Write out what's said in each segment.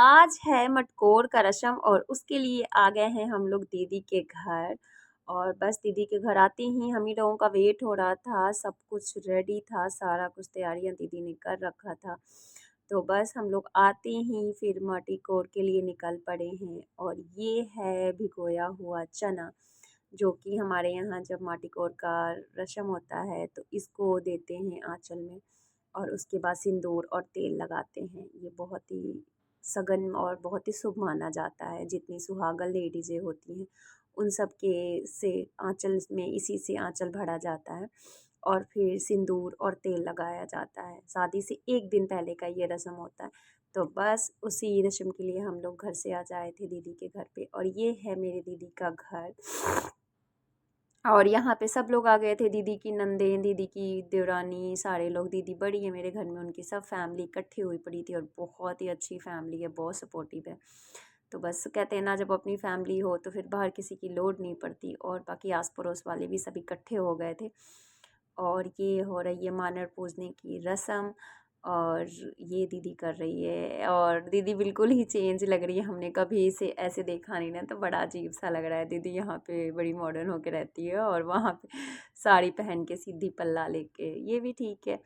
आज है मटकोर का रस्म और उसके लिए आ गए हैं हम लोग दीदी के घर। और बस दीदी के घर आते ही हम ही लोगों का वेट हो रहा था, सब कुछ रेडी था, सारा कुछ तैयारियां दीदी ने कर रखा था। तो बस हम लोग आते ही फिर मटकोर के लिए निकल पड़े हैं। और ये है भिगोया हुआ चना, जो कि हमारे यहाँ जब मटकोर का रस्म होता है तो इसको देते हैं आंचल में। और उसके बाद सिंदूर और तेल लगाते हैं। ये बहुत ही सगन और बहुत ही शुभ माना जाता है। जितनी सुहागन लेडीज़ें होती हैं उन सब के से आंचल में इसी से आंचल भरा जाता है और फिर सिंदूर और तेल लगाया जाता है। शादी से एक दिन पहले का ये रस्म होता है। तो बस उसी रस्म के लिए हम लोग घर से आ आए थे दीदी के घर पे। और ये है मेरे दीदी का घर। और यहाँ पे सब लोग आ गए थे, दीदी की नंदें, दीदी की देवरानी, सारे लोग। दीदी बड़ी है मेरे घर में, उनकी सब फैमिली इकट्ठी हुई पड़ी थी और बहुत ही अच्छी फैमिली है, बहुत सपोर्टिव है। तो बस कहते हैं ना, जब अपनी फैमिली हो तो फिर बाहर किसी की लोड नहीं पड़ती। और बाकी आस पड़ोस वाले भी सब इकट्ठे हो गए थे। और ये हो रही है मानर पूजने की रस्म। और ये दीदी कर रही है और दीदी बिल्कुल ही चेंज लग रही है। हमने कभी इसे ऐसे देखा नहीं ना, तो बड़ा अजीब सा लग रहा है। दीदी यहाँ पे बड़ी मॉडर्न होके रहती है और वहाँ पे साड़ी पहन के सीधी पल्ला लेके, ये भी ठीक है।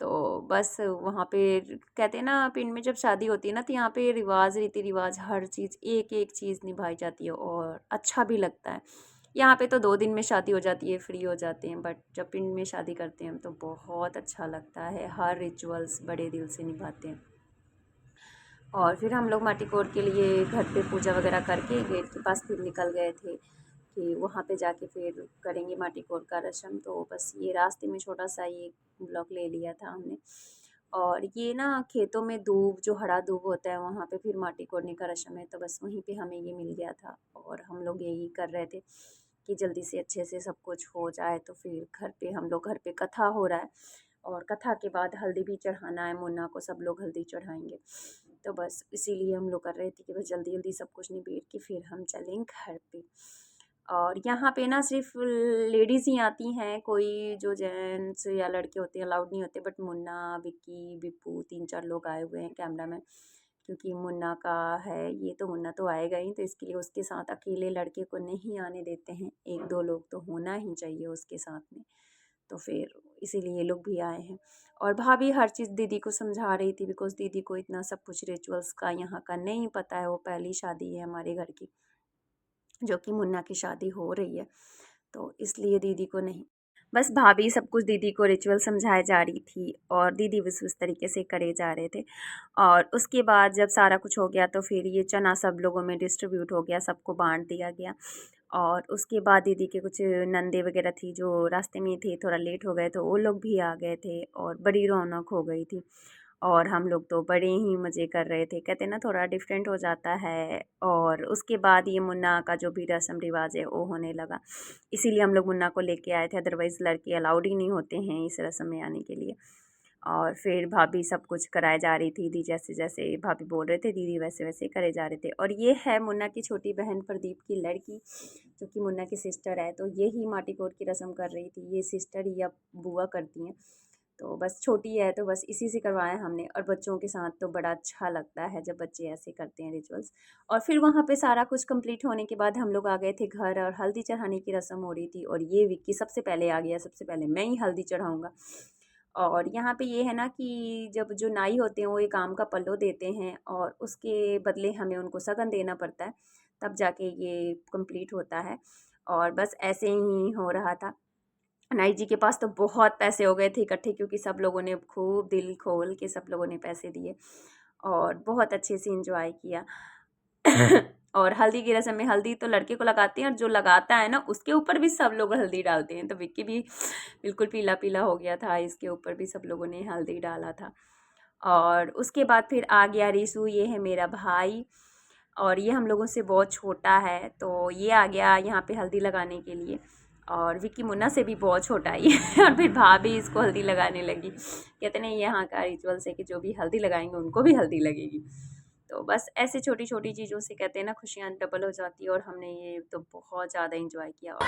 तो बस वहाँ पे कहते हैं ना, पिंड में जब शादी होती है ना तो यहाँ पे रिवाज, रीति रिवाज, हर चीज़ एक एक चीज़ निभाई जाती है और अच्छा भी लगता है। यहाँ पे तो 2 दिन में शादी हो जाती है, फ्री हो जाते हैं। बट जब पिंड में शादी करते हैं तो बहुत अच्छा लगता है, हर रिचुअल्स बड़े दिल से निभाते हैं। और फिर हम लोग मटकोर के लिए घर पे पूजा वगैरह करके गेट के पास फिर निकल गए थे कि वहाँ पे जाके फिर करेंगे मटकोर का रस्म। तो बस ये रास्ते में छोटा सा ये ब्लॉक ले लिया था हमने। और ये ना खेतों में दूब, जो हरा दूब होता है, वहाँ पे फिर माटी कोड़ने का रस्म है। तो बस वहीं पे हमें ये मिल गया था और हम लोग यही कर रहे थे कि जल्दी से अच्छे से सब कुछ हो जाए। तो फिर हम लोग घर पे कथा हो रहा है और कथा के बाद हल्दी भी चढ़ाना है, मुन्ना को सब लोग हल्दी चढ़ाएंगे। तो बस इसीलिए हम लोग कर रहे थे कि बस जल्दी जल्दी सब कुछ निबेड़ के फिर हम चलें घर पे। और यहाँ पे ना सिर्फ लेडीज़ ही आती हैं, कोई जो जेंट्स या लड़के होते हैं अलाउड नहीं होते। बट मुन्ना, विक्की, बिप्पू, 3-4 लोग आए हुए हैं कैमरा में, क्योंकि मुन्ना का है ये। तो मुन्ना तो आएगा ही, तो इसके लिए उसके साथ अकेले लड़के को नहीं आने देते हैं, 1-2 लोग तो होना ही चाहिए उसके साथ में। तो फिर इसीलिए ये लोग भी आए हैं। और भाभी हर चीज़ दीदी को समझा रही थी, बिकॉज दीदी को इतना सब कुछ रिचुअल्स का यहाँ का नहीं पता है। वो पहली शादी है हमारे घर की, जो कि मुन्ना की शादी हो रही है, तो इसलिए दीदी को नहीं। बस भाभी सब कुछ दीदी को रिचुअल समझाए जा रही थी और दीदी बस उस तरीके से करे जा रहे थे। और उसके बाद जब सारा कुछ हो गया तो फिर ये चना सब लोगों में डिस्ट्रीब्यूट हो गया, सबको बांट दिया गया। और उसके बाद दीदी के कुछ नंदे वगैरह थी जो रास्ते में थे, थोड़ा लेट हो गए, तो वो लोग भी आ गए थे और बड़ी रौनक हो गई थी। और हम लोग तो बड़े ही मज़े कर रहे थे, कहते ना थोड़ा डिफरेंट हो जाता है। और उसके बाद ये मुन्ना का जो भी रस्म रिवाज है वो होने लगा, इसीलिए हम लोग मुन्ना को लेके आए थे। अदरवाइज़ लड़के अलाउड ही नहीं होते हैं इस रस्म में आने के लिए। और फिर भाभी सब कुछ कराए जा रही थी, दी जैसे जैसे भाभी बोल रहे थे दीदी वैसे वैसे करे जा रहे थे। और ये है मुन्ना की छोटी बहन प्रदीप की लड़की, जो कि मुन्ना की सिस्टर है। तो यही माटीकोट की रस्म कर रही थी, ये सिस्टर या बुआ करती हैं। तो बस छोटी है तो बस इसी से करवाया हमने। और बच्चों के साथ तो बड़ा अच्छा लगता है जब बच्चे ऐसे करते हैं रिचुअल्स। और फिर वहाँ पे सारा कुछ कंप्लीट होने के बाद हम लोग आ गए थे घर और हल्दी चढ़ाने की रस्म हो रही थी। और ये विक्की सबसे पहले आ गया, सबसे पहले मैं ही हल्दी चढ़ाऊँगा। और यहाँ पे ये है ना कि जब जो नाई होते हैं वो एक आम का पल्लो देते हैं और उसके बदले हमें उनको सगन देना पड़ता है, तब जाके ये कंप्लीट होता है। और बस ऐसे ही हो रहा था। नाई जी के पास तो बहुत पैसे हो गए थे इकट्ठे, क्योंकि सब लोगों ने खूब दिल खोल के सब लोगों ने पैसे दिए और बहुत अच्छे से इंजॉय किया। और हल्दी की रस्म में हल्दी तो लड़के को लगाते हैं और जो लगाता है ना उसके ऊपर भी सब लोग हल्दी डालते हैं। तो विक्की भी बिल्कुल पीला पीला हो गया था, इसके ऊपर भी सब लोगों ने हल्दी डाला था। और उसके बाद फिर आ गया रिशु, ये है मेरा भाई और ये हम लोगों से बहुत छोटा है। तो ये आ गया यहाँ पे हल्दी लगाने के लिए। और विक्की मुन्ना से भी बहुत छोटा ही है। और फिर भाभी इसको हल्दी लगाने लगी, कहते नहीं यहाँ का रिचुअल्स है कि जो भी हल्दी लगाएंगे उनको भी हल्दी लगेगी। तो बस ऐसे छोटी छोटी चीज़ों से कहते हैं ना खुशियाँ डबल हो जाती है। और हमने ये तो बहुत ज़्यादा इंजॉय किया।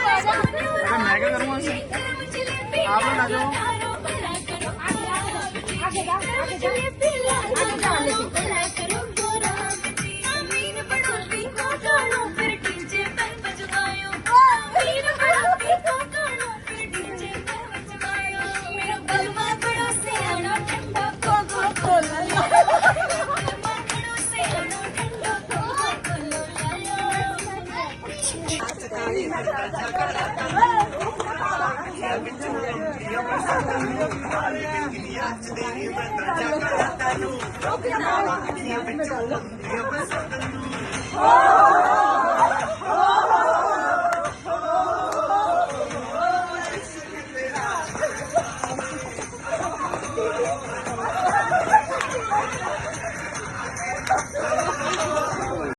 ਓ